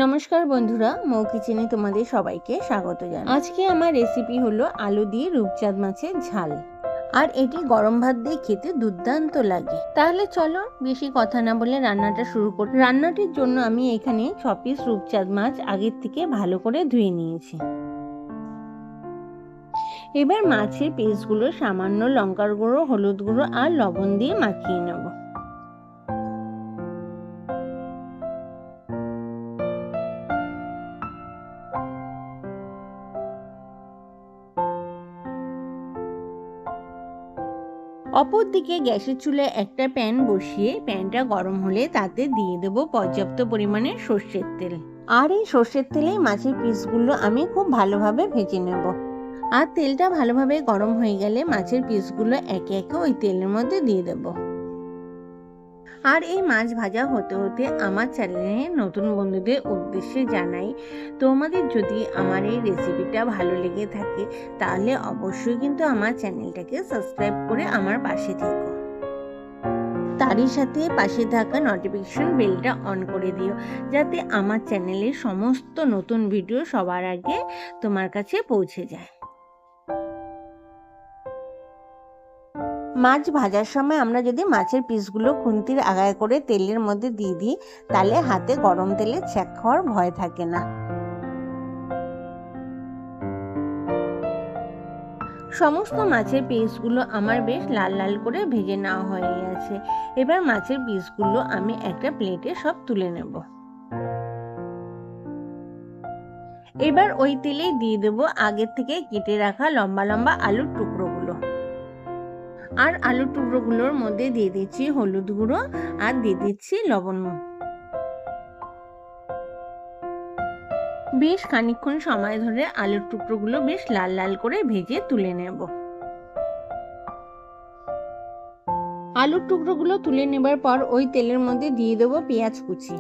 নমস্কার বন্ধুরা, মৌ কিচেনে তোমাদের সবাইকে স্বাগত জানাই। আজকে আমার রেসিপি হলো আলু দিয়ে রূপচাঁদ মাছের ঝাল, আর এটি গরম ভাত দিয়ে খেতে দুর্দান্ত লাগে। তাহলে চলো বেশি কথা না বলে রান্নাটা শুরু করি। রান্নাটির জন্য আমি এখানে 6 পিস রূপচাঁদ মাছ আগের থেকে ভালো করে ধুয়ে নিয়েছি। এবার মাছের পিসগুলো সামান্য লঙ্কার গুঁড়ো, হলুদ গুঁড়ো আর লবণ দিয়ে মাখিয়ে নেব। অপরদিকে গ্যাসের চুলায় একটা প্যান বসিয়ে প্যানটা গরম হলে তাতে দিয়ে দেবো পর্যাপ্ত পরিমাণে সর্ষের তেল। আর এই সর্ষের তেলে মাছের পিসগুলো আমি খুব ভালোভাবে ভেজে নেব। আর তেলটা ভালোভাবে গরম হয়ে গেলে মাছের পিসগুলো একে একে ওই তেলের মধ্যে দিয়ে দেব। আর এই মাছ ভাজা হতে হতে আমার চ্যানেলে নতুন বন্ধুদের উদ্দেশ্যে জানাই, তোমাদের যদি আমার এই রেসিপিটা ভালো লেগে থাকে তাহলে অবশ্যই কিন্তু আমার চ্যানেলটাকে সাবস্ক্রাইব করে আমার পাশে থেকো। তারই সাথে পাশে থাকা নোটিফিকেশন বেলটা অন করে দিও, যাতে আমার চ্যানেলের সমস্ত নতুন ভিডিও সবার আগে তোমার কাছে পৌঁছে যায়। মাছ ভাজার সময় আমরা যদি মাছের পিসগুলো খুন্তির আগায় করে তেলের মধ্যে দিয়ে দিই, তাহলে হাতে গরম তেলে ছ্যাঁক খাওয়ার ভয় থাকে না। সমস্ত মাছের পিসগুলো আমার বেশ লাল লাল করে ভেজে নেওয়া হয়ে গেছে। এবার মাছের পিসগুলো আমি একটা প্লেটে সব তুলে নেব। এবার ওই তেলেই দিয়ে দেবো আগের থেকে কেটে রাখা লম্বা লম্বা আলুর টুকরোগুলো। আর আলুর টুকরোগুলোর মধ্যে দিয়ে দিচ্ছি হলুদ গুঁড়ো আর দিয়ে দিচ্ছি লবণ। বেশ খানিকক্ষণ সময় ধরে আলুর টুকরোগুলো বেশ লাল লাল করে ভেজে তুলে নেব। আলুর টুকরোগুলো তুলে নেবার পর ওই তেলের মধ্যে দিয়ে দেবো পেঁয়াজ কুচি।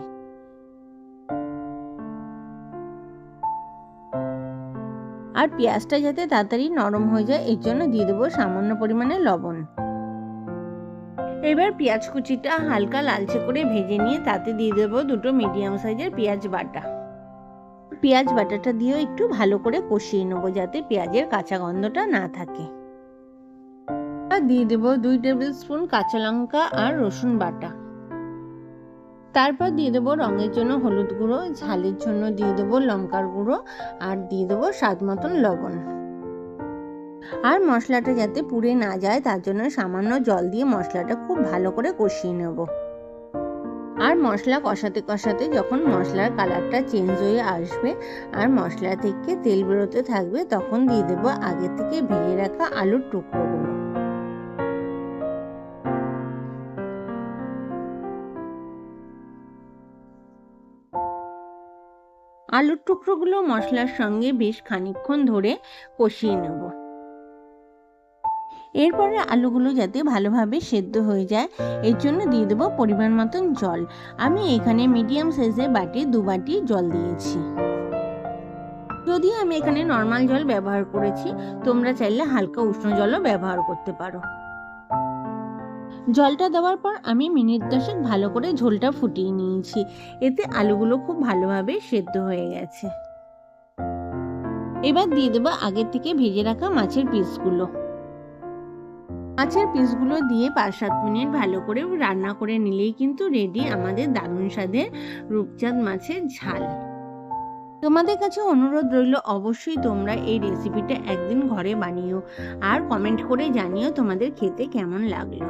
আর পেঁয়াজটা যাতে তাড়াতাড়ি নরম হয়ে যায় এর জন্য দিয়ে দেবো সামান্য পরিমাণে লবণ। এবার পেঁয়াজ কুচিটা হালকা লালচে করে ভেজে নিয়ে তাতে দিয়ে দেবো 2 মিডিয়াম সাইজের পেঁয়াজ বাটা। পেঁয়াজ বাটাটা দিয়েও একটু ভালো করে কষিয়ে নেবো, যাতে পেঁয়াজের কাঁচা গন্ধটা না থাকে। আর দিয়ে দেবো 2 টেবিল স্পুন কাঁচা লঙ্কা আর রসুন বাটা। তারপর দিয়ে দেবো রঙের জন্য হলুদ গুঁড়ো, ঝালের জন্য দিয়ে দেবো লঙ্কার গুঁড়ো আর দিয়ে দেবো স্বাদ মতন লবণ। আর মশলাটা যাতে পুড়ে না যায় তার জন্য সামান্য জল দিয়ে মশলাটা খুব ভালো করে কষিয়ে নেব। আর মশলা কষাতে কষাতে যখন মশলার কালারটা চেঞ্জ হয়ে আসবে আর মশলা থেকে তেল বেরোতে থাকবে, তখন দিয়ে দেবো আগে থেকে ভেজে রাখা আলুর টুকরোগুলো। আলুর টুকরোগুলো মশলার সঙ্গে বেশ খানিকক্ষণ ধরে কষিয়ে নেব। এরপরে আলুগুলো যাতে ভালোভাবে সেদ্ধ হয়ে যায় এর জন্য দিয়ে দেবো পরিমাণ মতন জল। আমি এখানে মিডিয়াম সাইজের বাটি 2 বাটি জল দিয়েছি। যদিও আমি এখানে নর্মাল জল ব্যবহার করেছি, তোমরা চাইলে হালকা উষ্ণ জলও ব্যবহার করতে পারো। জলটা দেওয়ার পর আমি মিনিট 10 ভালো করে ঝোলটা ফুটিয়ে নিয়েছি। এতে আলুগুলো খুব ভালোভাবে সেদ্ধ হয়ে গেছে। এবার দিয়ে দেবো আগের থেকে ভেজে রাখা মাছের পিসগুলো। মাছের পিসগুলো দিয়ে 5-7 মিনিট ভালো করে রান্না করে নিলেই কিন্তু রেডি আমাদের দারুণ স্বাদের রূপচাঁদ মাছের ঝাল। তোমাদের কাছে অনুরোধ রইল, অবশ্যই তোমরা এই রেসিপিটা একদিন ঘরে বানিও আর কমেন্ট করে জানিও তোমাদের খেতে কেমন লাগলো।